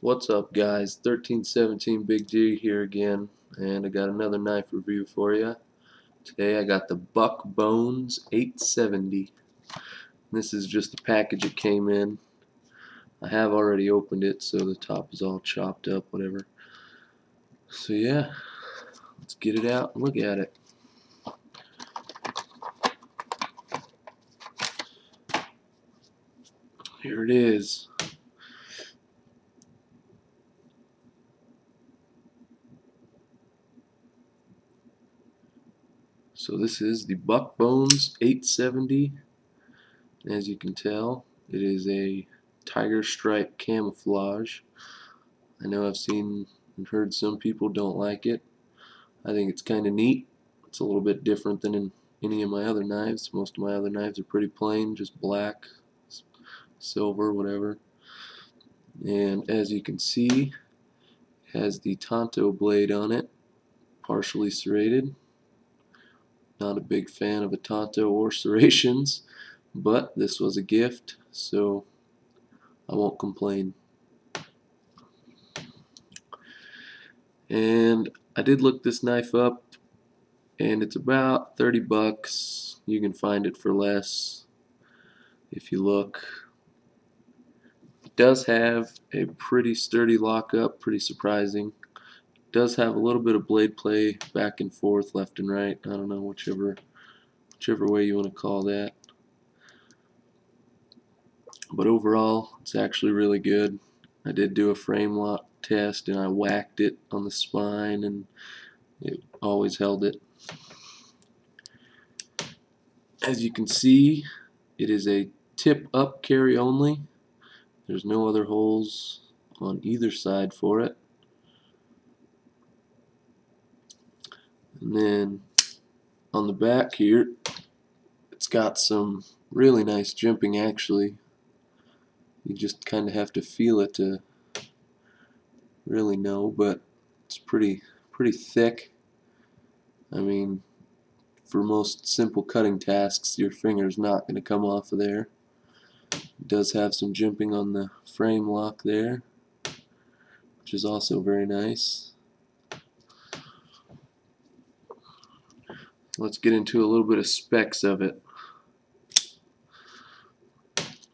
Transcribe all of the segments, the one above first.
What's up, guys? 1317 Big G here again, and I got another knife review for you. Today I got the Buck Bones 870. This is just the package it came in. I have already opened it, so the top is all chopped up, whatever. So yeah, let's get it out and look at it. Here it is. So this is the Buck Bones 870. As you can tell, it is a tiger stripe camouflage. I know I've seen and heard some people don't like it. I think it's kind of neat. It's a little bit different than in any of my other knives. Most of my other knives are pretty plain, just black, silver, whatever. And as you can see, it has the tanto blade on it, partially serrated. Not a big fan of a tanto or serrations, but this was a gift, so I won't complain. And I did look this knife up, and it's about 30 bucks. You can find it for less if you look. It does have a pretty sturdy lockup, pretty surprising. It does have a little bit of blade play back and forth, left and right. I don't know, whichever way you want to call that. But overall, it's actually really good. I did do a frame lock test, and I whacked it on the spine, and it always held it. As you can see, it is a tip up carry only. There's no other holes on either side for it. And then on the back here, it's got some really nice jimping actually. You just kind of have to feel it to really know, but it's pretty thick. I mean, for most simple cutting tasks, your finger's not going to come off of there. It does have some jimping on the frame lock there, which is also very nice. Let's get into a little bit of specs of it.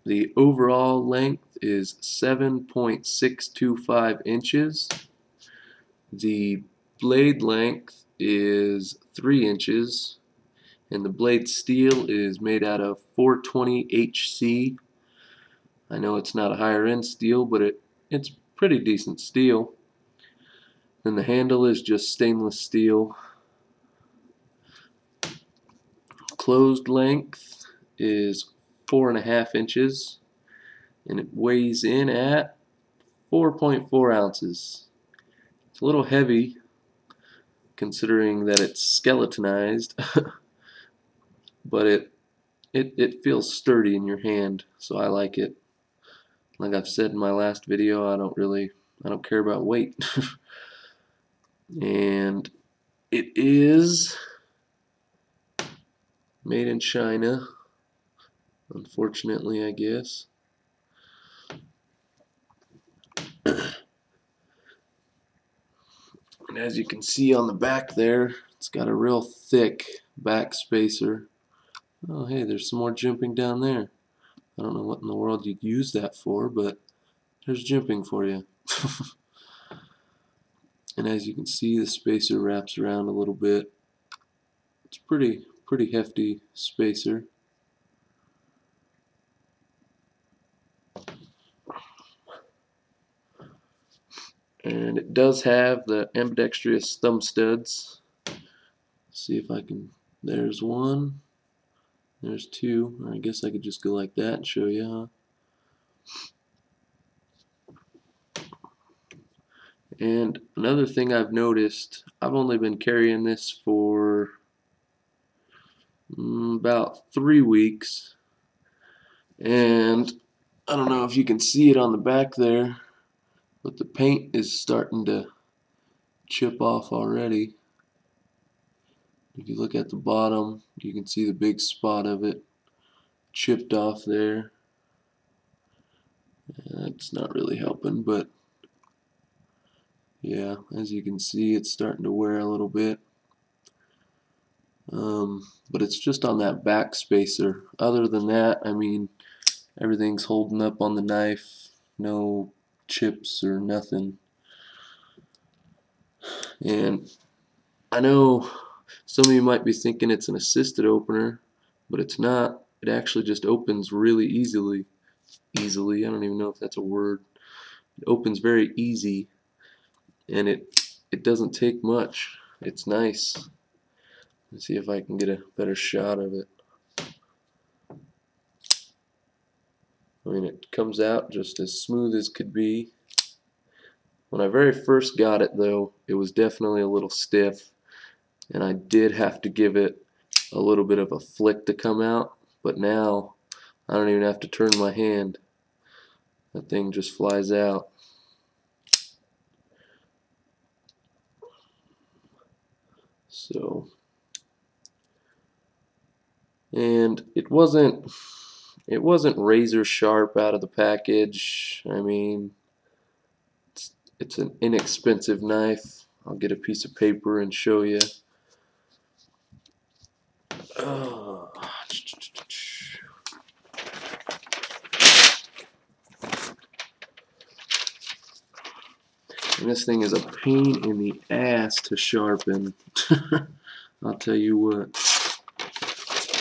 The overall length is 7.625 inches. The blade length is 3 inches, and the blade steel is made out of 420 HC. I know it's not a higher end steel, but it's pretty decent steel. And the handle is just stainless steel. Closed length is 4.5 inches, and it weighs in at 4.4 ounces. It's a little heavy considering that it's skeletonized, but it feels sturdy in your hand, so I like it. Like I've said in my last video, I don't care about weight. And it is made in China, unfortunately, I guess. And as you can see on the back there, it's got a real thick back spacer. Oh, hey, there's some more jimping down there. I don't know what in the world you'd use that for, but there's jimping for you. And as you can see, the spacer wraps around a little bit. It's pretty hefty spacer. And it does have the ambidextrous thumb studs. Let's see if I can. There's one. There's two. I guess I could just go like that and show you, huh? And another thing I've noticed, I've only been carrying this for about 3 weeks, and I don't know if you can see it on the back there, but the paint is starting to chip off already. If you look at the bottom, you can see the big spot of it chipped off there. That's not really helping, but Yeah, as you can see, it's starting to wear a little bit. But it's just on that back spacer. Other than that, I mean, everything's holding up on the knife. No chips or nothing. And I know some of you might be thinking it's an assisted opener, but it's not. It actually just opens really easily. I don't even know if that's a word. It opens very easy, and it doesn't take much. It's nice. Let's see if I can get a better shot of it. I mean, it comes out just as smooth as could be. When I very first got it, though, it was definitely a little stiff, and I did have to give it a little bit of a flick to come out. But now I don't even have to turn my hand. That thing just flies out. So, and it wasn't razor sharp out of the package. I mean, it's an inexpensive knife. I'll get a piece of paper and show you. Oh. And this thing is a pain in the ass to sharpen. I'll tell you what.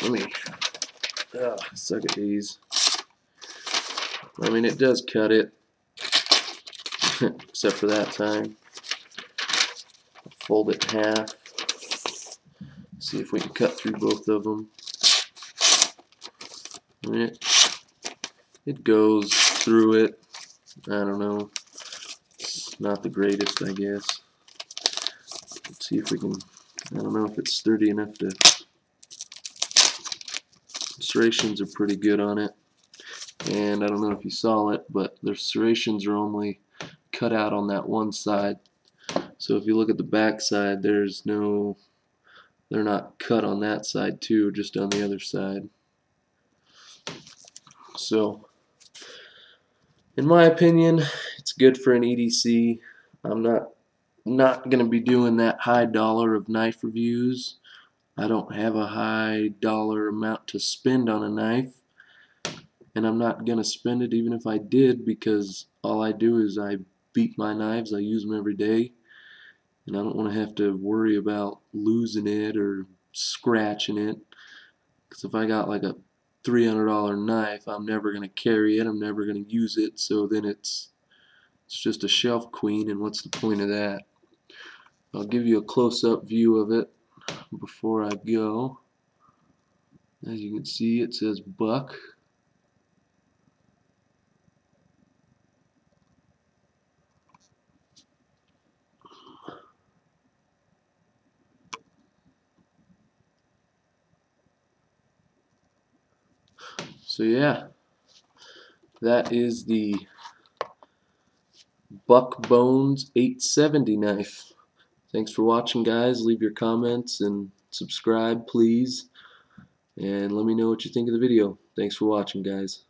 Let me suck at these. I mean, it does cut it, except for that time. Fold it in half. See if we can cut through both of them. I mean, it goes through it. I don't know. It's not the greatest, I guess. Let's see if we can. I don't know if it's sturdy enough to. Serrations are pretty good on it. And I don't know if you saw it, but the serrations are only cut out on that one side. So if you look at the back side, they're not cut on that side too, just on the other side. So in my opinion, it's good for an EDC. I'm not going to be doing that high dollar of knife reviews. I don't have a high dollar amount to spend on a knife, and I'm not going to spend it even if I did, because all I do is I beat my knives. I use them every day, and I don't want to have to worry about losing it or scratching it, because if I got like a $300 knife, I'm never going to carry it, I'm never going to use it, so then it's just a shelf queen, and what's the point of that? I'll give you a close-up view of it before I go. As you can see, it says Buck. So yeah, that is the Buck Bones 870 knife. Thanks for watching, guys. Leave your comments and subscribe, please. And let me know what you think of the video. Thanks for watching, guys.